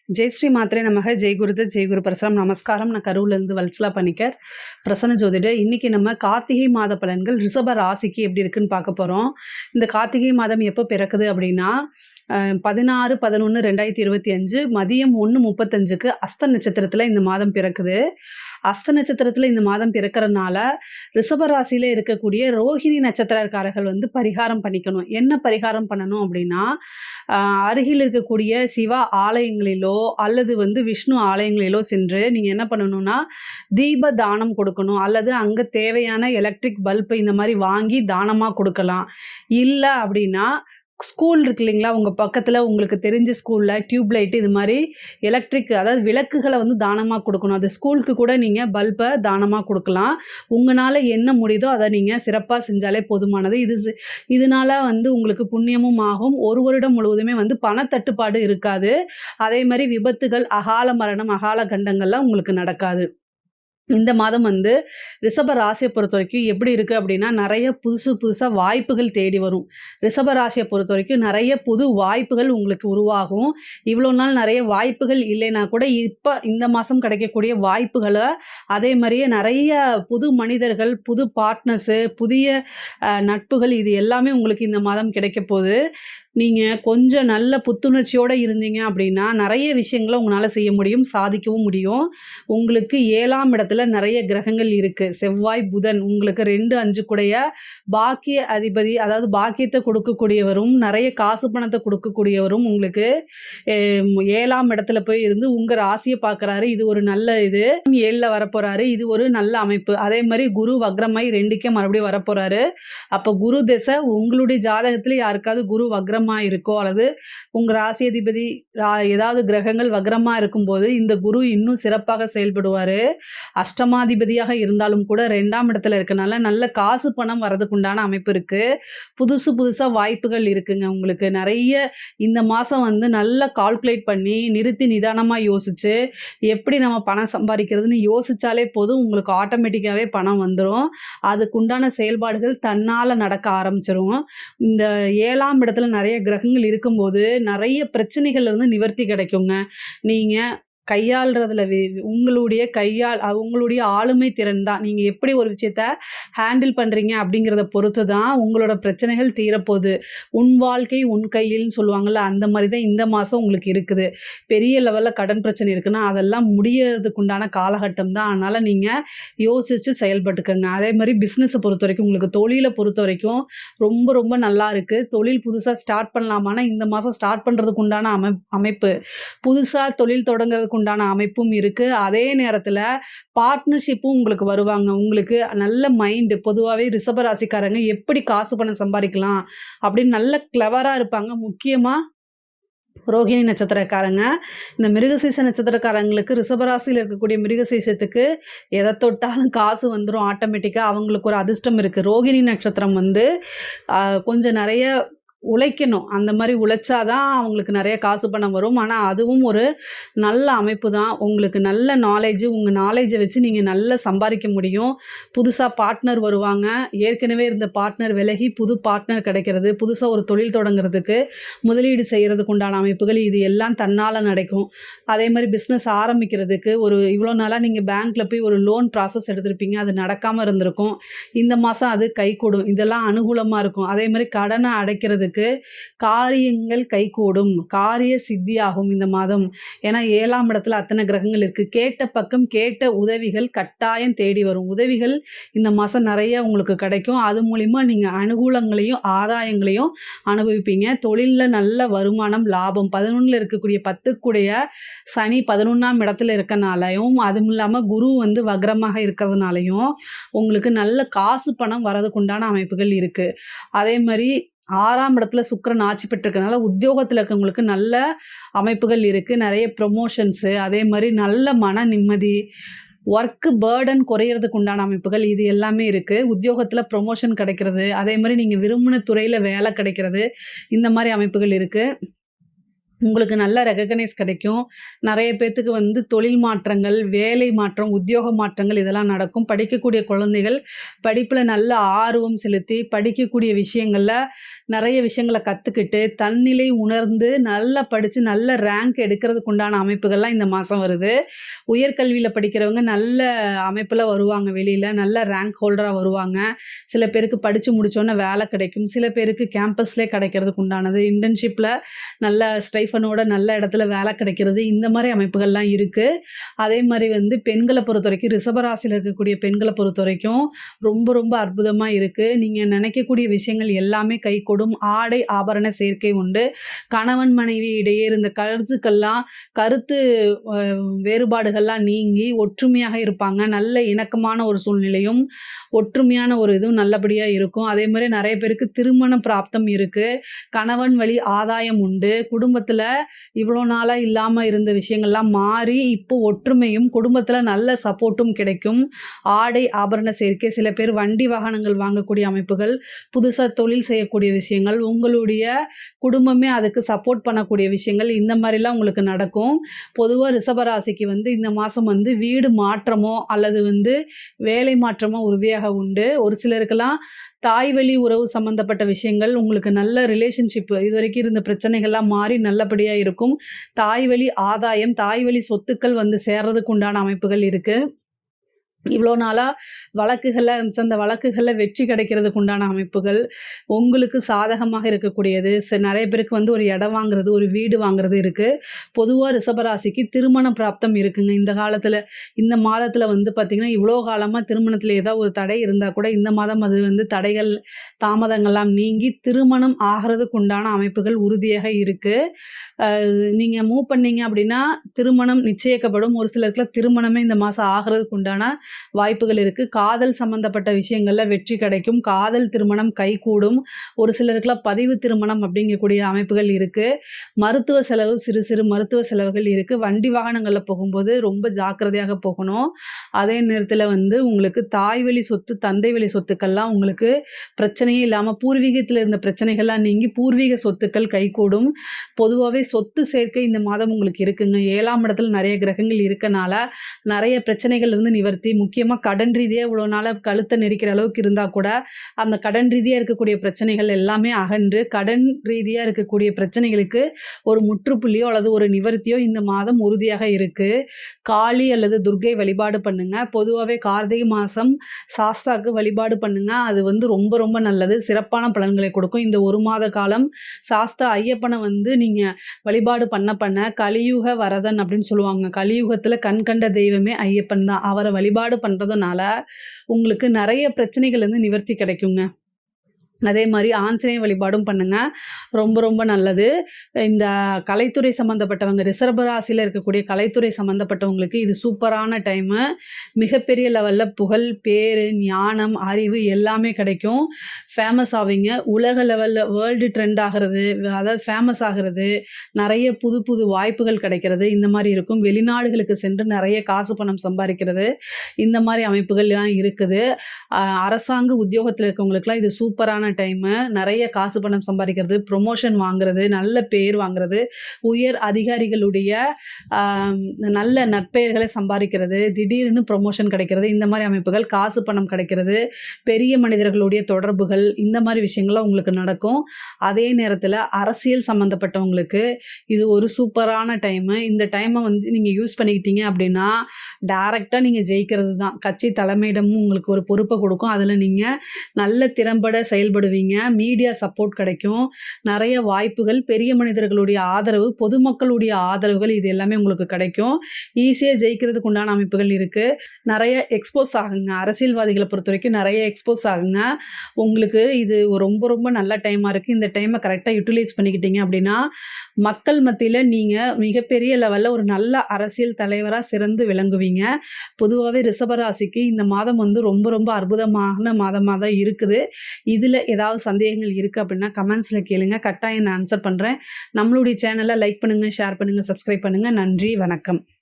జై శ్రీ మాత్రే நமக ஜெய் குருதத் ஜெய் குரு பரசுராம் நமஸ்காரம். நான் கரூர்லேருந்து வல்சலா பணிக்கர் பிரசன்ன ஜோதிடர். இன்னைக்கு நம்ம கார்த்திகை மாத பலன்கள் ரிஷப ராசிக்கு எப்படி இருக்குன்னு பார்க்க போகிறோம். இந்த கார்த்திகை மாதம் எப்போ பிறக்குது அப்படின்னா 16/11/2025 மதியம் 1:35க்கு அஸ்த நட்சத்திரத்தில் இந்த மாதம் பிறக்குது. அஸ்த நட்சத்திரத்தில் இந்த மாதம் பிறக்கிறதுனால ரிஷப ராசியில் இருக்கக்கூடிய ரோஹிணி நட்சத்திரக்காரர்கள் வந்து பரிகாரம் பண்ணிக்கணும். என்ன பரிகாரம் பண்ணணும் அப்படின்னா, அருகில் இருக்கக்கூடிய சிவா ஆலயங்களிலோ அல்லது வந்து விஷ்ணு ஆலயங்களிலோ சென்று நீங்கள் என்ன பண்ணணும்னா தீப தானம் கொடுக்கணும். அல்லது அங்கே தேவையான எலக்ட்ரிக் பல்பு இந்த மாதிரி வாங்கி தானமாக கொடுக்கலாம். இல்லை அப்படின்னா ஸ்கூல் இருக்கு இல்லைங்களா, உங்கள் பக்கத்தில் உங்களுக்கு தெரிஞ்ச ஸ்கூலில் டியூப் லைட்டு இது மாதிரி எலக்ட்ரிக் அதாவது விளக்குகளை வந்து தானமாக கொடுக்கணும். அது ஸ்கூலுக்கு கூட நீங்கள் பல்பை தானமாக கொடுக்கலாம். உங்களால் என்ன முடியுதோ அதை நீங்கள் சிறப்பாக செஞ்சாலே போதுமானது. இதனால வந்து உங்களுக்கு புண்ணியமும் ஆகும். ஒரு வருடம் முழுவதுமே வந்து பணத்தட்டுப்பாடு இருக்காது. அதே மாதிரி விபத்துகள், அகால மரணம், அகால கண்டங்கள்லாம் உங்களுக்கு நடக்காது. இந்த மாதம் வந்து ரிஷப ராசியை பொறுத்த வரைக்கும் எப்படி இருக்குது அப்படின்னா, நிறைய புதுசாக வாய்ப்புகள் தேடி வரும். ரிஷப ராசியை பொறுத்த வரைக்கும் நிறைய புது வாய்ப்புகள் உங்களுக்கு உருவாகும். இவ்வளோ நாள் நிறைய வாய்ப்புகள் இல்லைன்னா கூட இப்போ இந்த மாதம் கிடைக்கக்கூடிய வாய்ப்புகளை, அதே மாதிரியே நிறைய புது மனிதர்கள், புது பார்ட்னர்ஸு, புதிய நட்புகள் இது எல்லாமே உங்களுக்கு இந்த மாதம் கிடைக்க போகுது. நீங்கள் கொஞ்சம் நல்ல புத்துணர்ச்சியோடு இருந்தீங்க அப்படின்னா நிறைய விஷயங்களை உங்களால் செய்ய முடியும், சாதிக்கவும் முடியும். உங்களுக்கு 7ஆம் இடத்துல நிறைய கிரகங்கள் இருக்குது. செவ்வாய், புதன் உங்களுக்கு 2, 5 கூடைய பாக்கிய அதிபதி, அதாவது பாக்கியத்தை கொடுக்கக்கூடியவரும் நிறைய காசு பணத்தை கொடுக்கக்கூடியவரும் உங்களுக்கு 7ஆம் இடத்துல போய் இருந்து உங்கள் ராசியை பார்க்குறாரு. இது ஒரு நல்ல இது. 7ல் வரப்போகிறாரு. இது ஒரு நல்ல அமைப்பு. அதே மாதிரி குரு வக்ரமாய் 2க்கே மறுபடியும் வரப்போகிறாரு. அப்போ குரு திசை உங்களுடைய ஜாதகத்தில் யாருக்காவது குரு வக்ரம் இருக்கோ அல்லது உங்க ராசி அதிபதி ஏதாவது கிரகங்கள் வக்ரமா இருக்கும்போது இந்த குரு இன்னும் சிறப்பாக செயல்படுவாரு. அஷ்டமாதிபதியாக இருந்தாலும் கூட 2ஆம் இடத்துல இருக்கனால நல்ல காசு பணம் வரதுக்குண்டான அமைப்பு இருக்கு. புதுசா வாய்ப்புகள் இருக்குங்க. உங்களுக்கு நிறைய இந்த மாசம் வந்து நல்லா கால்குலேட் பண்ணி நிறுத்தி நிதானமா யோசிச்சு எப்படி நம்ம பணம் சம்பாதிக்கிறதுன்னு யோசிச்சாலே போதும், உங்களுக்கு ஆட்டோமேட்டிக்காவே பணம் வந்துடும். அதுக்குண்டான செயல்பாடுகள் தன்னால நடக்க ஆரம்பிச்சிரும். இந்த 7ஆம் இடத்துல நிறைய கிரகங்கள் இருக்கும்போது நிறைய பிரச்சனைகள் இருந்து நிவர்த்தி கிடைக்குங்க. நீங்கள் கையாளுறதுல உங்களுடைய ஆளுமை திறன் தான். நீங்கள் எப்படி ஒரு விஷயத்த ஹேண்டில் பண்ணுறீங்க அப்படிங்கிறத பொறுத்து தான் உங்களோட பிரச்சனைகள் தீரப்போகுது. உன் வாழ்க்கை உன் கையில்னு சொல்லுவாங்கள்ல, அந்த மாதிரி தான் இந்த மாதம் உங்களுக்கு இருக்குது. பெரிய லெவலில் கடன் பிரச்சனை இருக்குன்னா அதெல்லாம் முடியறதுக்கு உண்டான காலகட்டம் தான். அதனால் நீங்கள் யோசித்து செயல்பட்டுக்கோங்க. அதே மாதிரி பிஸ்னஸை பொறுத்த வரைக்கும், உங்களுக்கு தொழிலை பொறுத்த வரைக்கும் ரொம்ப ரொம்ப நல்லா இருக்குது. தொழில் புதுசாக ஸ்டார்ட் பண்ணலாமான்னா இந்த மாதம் ஸ்டார்ட் பண்ணுறதுக்கு உண்டான அமைப்பு, புதுசாக தொழில் தொடங்குறதுக்கு உண்டான அமைப்பும் இருக்குது. அதே நேரத்தில் பார்ட்னர்ஷிப்பும் உங்களுக்கு வருவாங்க. உங்களுக்கு நல்ல மைண்டு, பொதுவாகவே ரிஷபராசிக்காரங்க எப்படி காசு பணம் சம்பாதிக்கலாம் அப்படின்னு நல்ல கிளவராக இருப்பாங்க. முக்கியமாக ரோகிணி நட்சத்திரக்காரங்க, இந்த மிருகசீச நட்சத்திரக்காரங்களுக்கு, ரிஷபராசியில் இருக்கக்கூடிய மிருகசீசத்துக்கு எதை தொட்டாலும் காசு வந்துடும் ஆட்டோமேட்டிக்காக. அவங்களுக்கு ஒரு அதிர்ஷ்டம் இருக்குது. ரோகிணி நட்சத்திரம் வந்து கொஞ்சம் நிறைய உழைக்கணும். அந்த மாதிரி உழைச்சாதான் அவங்களுக்கு நிறைய காசு பணம் வரும். ஆனால் அதுவும் ஒரு நல்ல அமைப்பு தான். உங்களுக்கு நல்ல நாலேஜு, உங்கள் நாலேஜை வச்சு நீங்கள் நல்லா சம்பாதிக்க முடியும். புதுசாக பார்ட்னர் வருவாங்க. ஏற்கனவே இருந்த பார்ட்னர் விலகி புது பார்ட்னர் கிடைக்கிறது. புதுசாக ஒரு தொழில் தொடங்குறதுக்கு முதலீடு செய்கிறதுக்கு உண்டான அமைப்புகள் இது எல்லாம் தன்னால் நடக்கும். அதே மாதிரி பிஸ்னஸ் ஆரம்பிக்கிறதுக்கு இவ்வளோ நாளாக நீங்கள் பேங்க்கில் போய் ஒரு லோன் ப்ராசஸ் எடுத்திருப்பீங்க, அது நடக்காமல் இருந்திருக்கும். இந்த மாதம் அது கைகூடும். இதெல்லாம் அனுகூலமாக இருக்கும். அதே மாதிரி கடனை அடைக்கிறதுக்கு காரியங்கள் கைகூடும், காரிய சித்தியாகும் இந்த மாதம். ஏன்னா 7ஆம் இடத்துல அத்தனை கிரகங்கள் இருக்குது. கேட்ட பக்கம் கேட்ட உதவிகள் கட்டாயம் தேடி வரும். உதவிகள் இந்த மாதம் நிறைய உங்களுக்கு கிடைக்கும். அது மூலிமா நீங்கள் அனுகூலங்களையும் ஆதாயங்களையும் அனுபவிப்பீங்க. தொழிலில் நல்ல வருமானம், லாபம். 11ல் இருக்கக்கூடிய 10க்குடைய சனி 11ஆம் இடத்துல இருக்கனாலையும், அதுவும் இல்லாமல் குரு வந்து வக்ரமாக இருக்கிறதுனாலையும் உங்களுக்கு நல்ல காசு பணம் வரதுக்குண்டான அமைப்புகள் இருக்குது. அதே மாதிரி 6ஆம் இடத்துல சுக்கிரன் ஆட்சி பெற்றிருக்கனால உத்தியோகத்தில் இருக்கவங்களுக்கு நல்ல அமைப்புகள் இருக்குது. நிறைய ப்ரொமோஷன்ஸு, அதே மாதிரி நல்ல மன நிம்மதி, ஒர்க்கு பேர்டன் குறையிறதுக்கு உண்டான அமைப்புகள் இது எல்லாமே இருக்குது. உத்தியோகத்தில் ப்ரொமோஷன் கிடைக்கிறது, அதே மாதிரி நீங்கள் விரும்பின துறையில் வேலை கிடைக்கிறது, இந்த மாதிரி அமைப்புகள் இருக்குது. உங்களுக்கு நல்ல ரெகக்னைஸ் கிடைக்கும். நெறைய பேத்துக்கு வந்து தொழில் மாற்றங்கள், வேலை மாற்றம், உத்தியோக மாற்றங்கள் இதெல்லாம் நடக்கும். படிக்கக்கூடிய குழந்தைகள் படிப்புல நல்ல ஆர்வம் செலுத்தி, படிக்கக்கூடிய விஷயங்கள்ல நெறைய விஷயங்கள கத்துக்கிட்டு, தன்னிலை உணர்ந்து, நல்லா படிச்சு, நல்ல ரேங்க் எடுக்கிறதுக்கு உண்டான அமைப்புகள்லாம் இந்த மாசம் வருது. உயர்கல்வியில படிக்கிறவங்க நல்ல அமைப்புல வருவாங்க வெளியில. நல்ல ரேங்க் ஹோல்டரா வருவாங்க. சில பேருக்கு படிச்சு முடிச்சோனே வேலை கிடைக்கும். சில பேருக்கு கேம்பஸ்லயே கிடைக்கிறதுக்கு உண்டானது. இன்டர்ன்ஷிப்ல நல்ல ஸ்டைஃபனோட நல்ல இடத்துல வேலை கிடைக்கிறது. இந்த மாரி அமைப்புகள்லாம் இருக்கு. அதே மாரி வந்து பெண்கள பொறுத்தவரைக்கும் ரிஷபராசியில இருக்கக்கூடிய பெண்கள பொறுத்தவரைக்கும் ரொம்ப ரொம்ப அற்புதமா இருக்கு. நீங்க நினைக்கக்கூடிய விஷயங்கள் எல்லாமே கைகூடும். ஆடை, ஆபரண சேர்க்கை உண்டு. கணவன், மனைவி இடையே இருந்த கருத்து அ வேறுபாடுகள்லாம் நீங்கி ஒற்றுமையாக இருப்பாங்க. நல்ல இணக்கமான ஒரு சூழ்நிலையும், ஒற்றுமையான ஒரு இதுவும் நல்லபடியா இருக்கும். அதே மாரி நெறைய பேருக்கு திருமண பிராப்தம் இருக்கு. கணவன் வழி ஆதாயம் உண்டு. குடும்பத்தில இவ்வளோ நாளா இல்லாம இருந்த விஷயங்கள்லாம் மாறி, இப்போ ஒற்றுமையும், குடும்பத்தில நல்ல சப்போர்ட்டும் கிடைக்கும். ஆடை, ஆபரண சேர்க்கை, சில பேர் வண்டி வாகனங்கள் வாங்கக்கூடிய அமைப்புகள், புதுசா தொழில் செய்யக்கூடிய விஷயங்கள், உங்களுடைய குடும்பமே அதுக்கு சப்போர்ட் பண்ணக்கூடிய விஷயங்கள், இந்த மாரிலாம் உங்களுக்கு நடக்கும். பொதுவா ரிஷபராசிக்கு வந்து இந்த மாசம் வந்து வீடு மாற்றமோ, அல்லது வந்து வேலை மாற்றமோ உறுதியாக உண்டு. ஒரு சிலருக்கெல்லாம் தாய் வழி உறவு சம்மந்தப்பட்ட விஷயங்கள் உங்களுக்கு நல்ல ரிலேஷன்ஷிப் இதுவரைக்கும் இருந்த பிரச்சனைகள்லாம் மாறி நல்லபடியா இருக்கும். தாய் வழி ஆதாயம், தாய் வழி சொத்துக்கள் வந்து சேர்றதுக்கு உண்டான அமைப்புகள் இருக்கு. இவ்வளோ நாளா அந்த வழக்குகள்ல வெற்றி கிடைக்கிறதுக்கு உண்டான அமைப்புகள், உங்களுக்கு சாதகமாக இருக்கக்கூடியது. நெறைய பேருக்கு வந்து ஒரு இடம் வாங்குறது, ஒரு வீடு வாங்குறது இருக்கு. பொதுவா ரிஷபராசிக்கு திருமண பிராப்தம் இருக்குங்க. இந்த காலத்துல, இந்த மாதத்துல வந்து பார்த்தீங்கன்னா, இவ்வளோ காலமா திருமணத்துல ஏதோ ஒரு தடை இருந்தா கூட, இந்த மாதம் அது வந்து தடைகள், தாமதங்கள்லாம் நீங்கி திருமணம் ஆகுறதுக்கு உண்டான அமைப்புகள் உறுதியாக இருக்கு. நீங்க மூவ் பண்ணீங்க அப்படின்னா, திருமணம் நிச்சயிக்கப்படும். ஒரு சிலருக்குலாம் திருமணமே இந்த மாசம் ஆகுறதுக்கு உண்டான வாய்ப்புகள் இருக்கு. காதல் சம்மந்தப்பட்ட விஷயங்கள்ல வெற்றி கிடைக்கும். காதல் திருமணம் கைகூடும். ஒரு சிலருக்குலாம் பதிவு திருமணம் அப்படிங்கக்கூடிய அமைப்புகள் இருக்கு. மருத்துவ செலவு சிறு சிறு மருத்துவ செலவுகள் இருக்கு. வண்டி வாகனங்கள்ல போகும்போது ரொம்ப ஜாக்கிரதையாக போகணும். அதே நேரத்தில வந்து உங்களுக்கு தாய் வழி சொத்து, தந்தை வழி சொத்துக்கள்லாம் உங்களுக்கு பிரச்சனையே இல்லாம பூர்வீகத்தில இருந்த பிரச்சனைகள்லாம் நீங்கி பூர்வீக சொத்துக்கள் கைகூடும். பொதுவாவே சொத்து சேர்க்கை இந்த மாதம் உங்களுக்கு இருக்குங்க. 7ஆம் இடத்துல நெறைய கிரகங்கள் இருக்கனால, நெறைய பிரச்சனைகள் இருந்து நிவர்த்தி. முக்கியமா கடன் ரீதியா இவ்வளோ நாளா கழுத்த நெரிக்கிற அளவுக்கு இருந்தா கூட, அந்த கடன் ரீதியா இருக்கக்கூடிய பிரச்சனைகள் எல்லாமே அகன்று, கடன் ரீதியா இருக்கக்கூடிய பிரச்சனைகளுக்கு ஒரு முற்றுப்புள்ளியோ அல்லது ஒரு நிவர்த்தியோ இந்த மாதம் உறுதியாக இருக்கு. காளி அல்லது துர்க்கை வழிபாடு பண்ணுங்க. பொதுவாவே கார்த்திகை மாசம் சாஸ்தாக்கு வழிபாடு பண்ணுங்க. அது வந்து ரொம்ப ரொம்ப நல்லது. சிறப்பான பலன்களை கொடுக்கும். இந்த 1 மாத காலம் சாஸ்தா ஐயப்பன வந்து நீங்க வழிபாடு பண்ண கலியுக வரதன் அப்படின்னு சொல்லுவாங்க. கலியுகத்துல கண் கண்ட தெய்வமே ஐயப்பன் தான். அவர வழிபாடு பண்றதுனால உங்களுக்கு நெறைய பிரச்சனைகள் வந்து நிவர்த்தி கிடைக்குங்க. அதே மாரி ஆஞ்சநேய வழிபாடும் பண்ணுங்க. ரொம்ப ரொம்ப நல்லது. இந்த கலைத்துறை சம்மந்தப்பட்டவங்க ரிஷபராசியில இருக்கக்கூடிய கலைத்துறை சம்மந்தப்பட்டவங்களுக்கு இது சூப்பரான டைமு. மிகப்பெரிய லெவல்ல புகழ், பேரு, ஞானம், அறிவு எல்லாமே கிடைக்கும். ஃபேமஸ் ஆவீங்க. உலக லெவல்ல வேர்ல்டு ட்ரெண்ட் ஆகுறது, அதாவது ஃபேமஸ் ஆகுறது, நெறைய புது புது வாய்ப்புகள் கிடைக்கிறது, இந்த மாரி இருக்கும். வெளிநாடுகளுக்கு சென்று நெறைய காசு பணம் சம்பாரிக்கிறது, இந்த மாரி அமைப்புகள்லாம் இருக்குது. அரசாங்க உத்தியோகத்தில இருக்கவங்களுக்குலாம் இது சூப்பரான டைமு. நெறைய காசு பணம் சம்பாதிக்கிறது, ப்ரொமோஷன் வாங்குறது, நல்ல பேர் வாங்குறது, உயர் அதிகாரிகளுடைய அ நல்ல நற்பெயர்களை சம்பாதிக்கிறது, திடீர்னு ப்ரொமோஷன் கிடைக்கிறது, இந்த மாரி அமைப்புகள், காசு பணம் கிடைக்கிறது, பெரிய மனிதர்களுடைய தொடர்புகள், இந்த மாரி விஷயங்கள்லாம் உங்களுக்கு நடக்கும். அதே நேரத்தில அரசியல் சம்மந்தப்பட்டவங்களுக்கு இது ஒரு சூப்பரான டைமு. இந்த டைம வந்து நீங்க யூஸ் பண்ணிக்கிட்டீங்க அப்படின்னா, டைரக்ட்டா நீங்க ஜெயிக்கிறது தான். கட்சி தலைமையிடமும் உங்களுக்கு ஒரு பொறுப்ப குடுக்கும். அதில நீங்க நல்ல திறம்பட செயல்படுவீங்க. மீடியா சப்போர்ட் கிடைக்கும். நெறைய வாய்ப்புகள், பெரிய மனிதர்களுடைய ஆதரவு, பொதுமக்களுடைய ஆதரவுகள் இது எல்லாமே உங்களுக்கு கிடைக்கும். ஈஸியா ஜெயிக்கிறதுக்கு உண்டான அமைப்புகள் இருக்கு. நெறைய எக்ஸ்போஸ் ஆகுங்க. அரசியல்வாதிகள பொறுத்தவரைக்கும் நெறைய எக்ஸ்போஸ் ஆகுங்க. உங்களுக்கு இது ரொம்ப ரொம்ப நல்ல டைமா இருக்கு. இந்த டைம கரெக்ட்டா யுட்டிலைஸ் பண்ணிக்கிட்டீங்க அப்படின்னா, மக்கள் மத்தியில நீங்க மிகப்பெரிய லெவல்ல ஒரு நல்ல அரசியல் தலைவரா சிறந்து விளங்குவீங்க. பொதுவாவே ரிஷபராசிக்கு இந்த மாதம் வந்து ரொம்ப ரொம்ப அற்புதமான மாதமா தான் இருக்குது. இதில ஏதாவது சந்தேகங்கள் இருக்கு அப்படின்னா கமெண்ட்ஸ்ல கேளுங்க. கட்டாயம் நான் ஆன்சர் பண்றேன். நம்மளுடைய சேனல லைக் பண்ணுங்க, ஷேர் பண்ணுங்க, சப்ஸ்கிரைப் பண்ணுங்க. நன்றி, வணக்கம்.